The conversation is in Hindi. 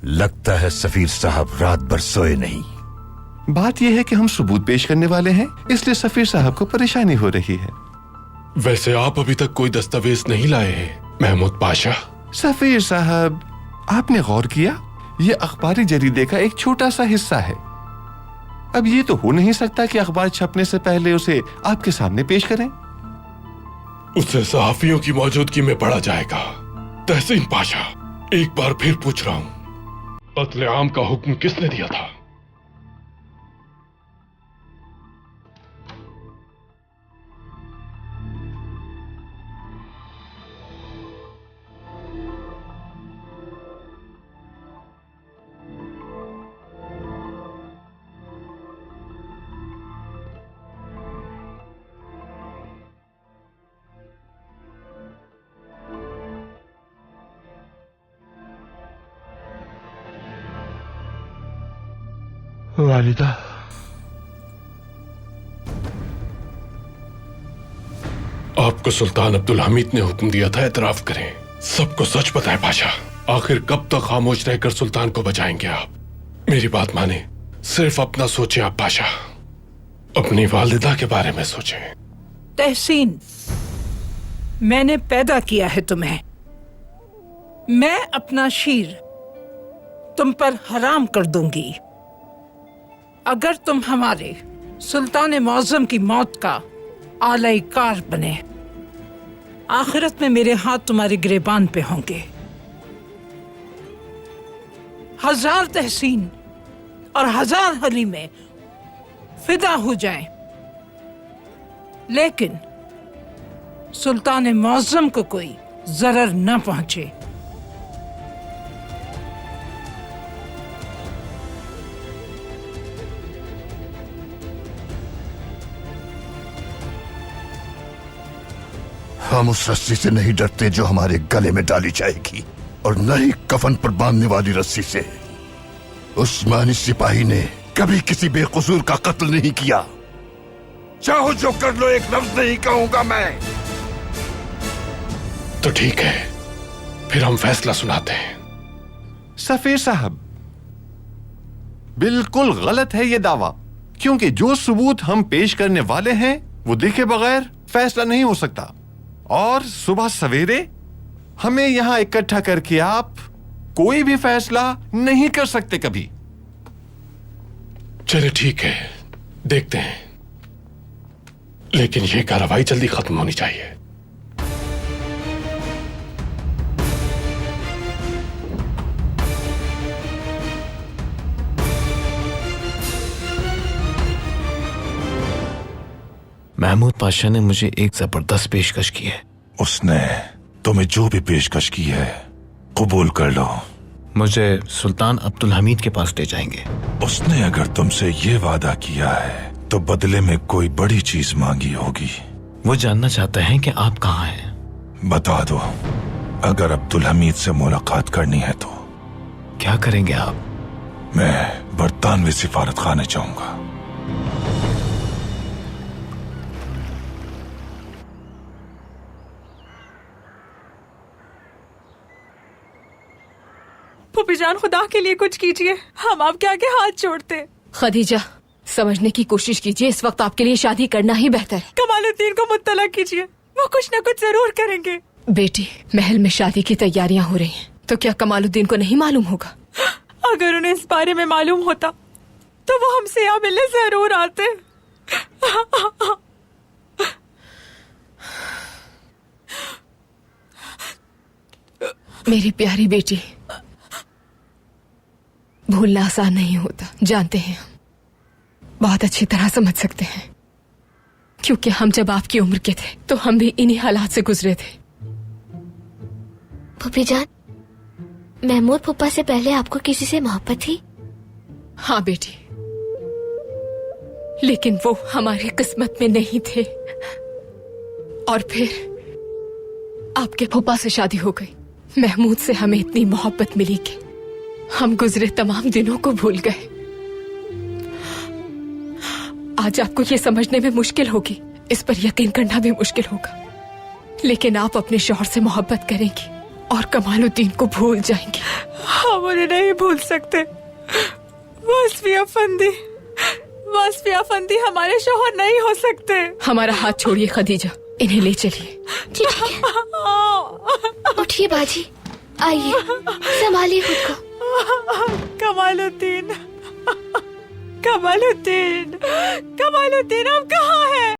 लगता है सफीर साहब रात भर सोए नहीं। बात यह है कि हम सबूत पेश करने वाले हैं, इसलिए सफीर साहब को परेशानी हो रही है। वैसे आप अभी तक कोई दस्तावेज नहीं लाए हैं महमूद पाशा। सफीर साहब, आपने गौर किया, ये अखबारी जरीदे का एक छोटा सा हिस्सा है। अब ये तो हो नहीं सकता कि अखबार छपने से पहले उसे आपके सामने पेश करें। उसे सहाफियों की मौजूदगी में पढ़ा जाएगा। तहसीन पाशा, एक बार फिर पूछ रहा हूं, कत्ले आम का हुक्म किसने दिया था? वालिदा, आपको सुल्तान अब्दुल हमीद ने हुक्म दिया था एतराफ करें। सबको सच बताएं पाशा। आखिर कब तक खामोश रहकर सुल्तान को बचाएंगे आप? मेरी बात माने, सिर्फ अपना सोचें आप पाशा, अपनी वालिदा के बारे में सोचें। तहसीन, मैंने पैदा किया है तुम्हें। मैं अपना शीर तुम पर हराम कर दूंगी अगर तुम हमारे सुल्तान मौज़म की मौत का आलयकार बने। आखिरत में मेरे हाथ तुम्हारे गिरेबान पे होंगे। 1000 तहसीन और 1000 हलीमें फिदा हो जाएं, लेकिन सुल्तान मौज़म को कोई जरर न पहुंचे। हम उस रस्सी से नहीं डरते जो हमारे गले में डाली जाएगी, और न ही कफन पर बांधने वाली रस्सी से। उस्मानी सिपाही ने कभी किसी बेकसूर का कत्ल नहीं किया। चाहो जो कर लो, एक लफ्ज नहीं कहूंगा मैं। तो ठीक है, फिर हम फैसला सुनाते हैं। सफीर साहब, बिल्कुल गलत है ये दावा, क्योंकि जो सबूत हम पेश करने वाले हैं वो देखे बगैर फैसला नहीं हो सकता। और सुबह सवेरे हमें यहां इकट्ठा करके आप कोई भी फैसला नहीं कर सकते कभी। चले ठीक है, देखते हैं, लेकिन यह कार्रवाई जल्दी खत्म होनी चाहिए। महमूद पाशा ने मुझे एक जबरदस्त पेशकश की है। उसने तुम्हें जो भी पेशकश की है कबूल कर लो। मुझे सुल्तान अब्दुल हमीद के पास ले जाएंगे। उसने अगर तुमसे ये वादा किया है तो बदले में कोई बड़ी चीज मांगी होगी। वो जानना चाहते हैं कि आप कहाँ हैं। बता दो, अगर अब्दुल हमीद से मुलाकात करनी है तो। क्या करेंगे आप? मैं बरतानवी सिफारत खाने जाऊंगा। फूफी जान, खुदा के लिए कुछ कीजिए, हम आपके आगे हाथ जोड़ते हैं। खदीजा, समझने की कोशिश कीजिए, इस वक्त आपके लिए शादी करना ही बेहतर है। कमालुद्दीन को मुत्तला कीजिए, वो कुछ न कुछ जरूर करेंगे। बेटी, महल में शादी की तैयारियां हो रही हैं, तो क्या कमालुद्दीन को नहीं मालूम होगा? अगर उन्हें इस बारे में मालूम होता तो वो हमसे यहाँ मिलने जरूर आते। मेरी प्यारी बेटी, भूलना आसान नहीं होता, जानते हैं हम, बहुत अच्छी तरह समझ सकते हैं, क्योंकि हम जब आपकी उम्र के थे तो हम भी इन्हीं हालात से गुजरे थे। फूफी जान, महमूद फूफा से पहले आपको किसी से मोहब्बत थी? हाँ बेटी, लेकिन वो हमारी किस्मत में नहीं थे, और फिर आपके फूफा से शादी हो गई। महमूद से हमें इतनी मोहब्बत मिली कि हम गुजरे तमाम दिनों को भूल गए। आज आपको ये समझने में मुश्किल होगी, इस पर यकीन करना भी मुश्किल होगा, लेकिन आप अपने शौहर से मोहब्बत करेंगी और कमालुद्दीन को भूल जाएंगी। हम उन्हें नहीं भूल सकते। वासफी अफंदी हमारे शौहर नहीं हो सकते। हमारा हाथ छोड़िए खदीजा, इन्हें ले चलिए। जी ठीक है। उठिए बाजी, आइए, संभालिए खुद को। कमालुद्दीन, कमालुद्दीन, कमालुद्दीन, आप कहाँ हैं?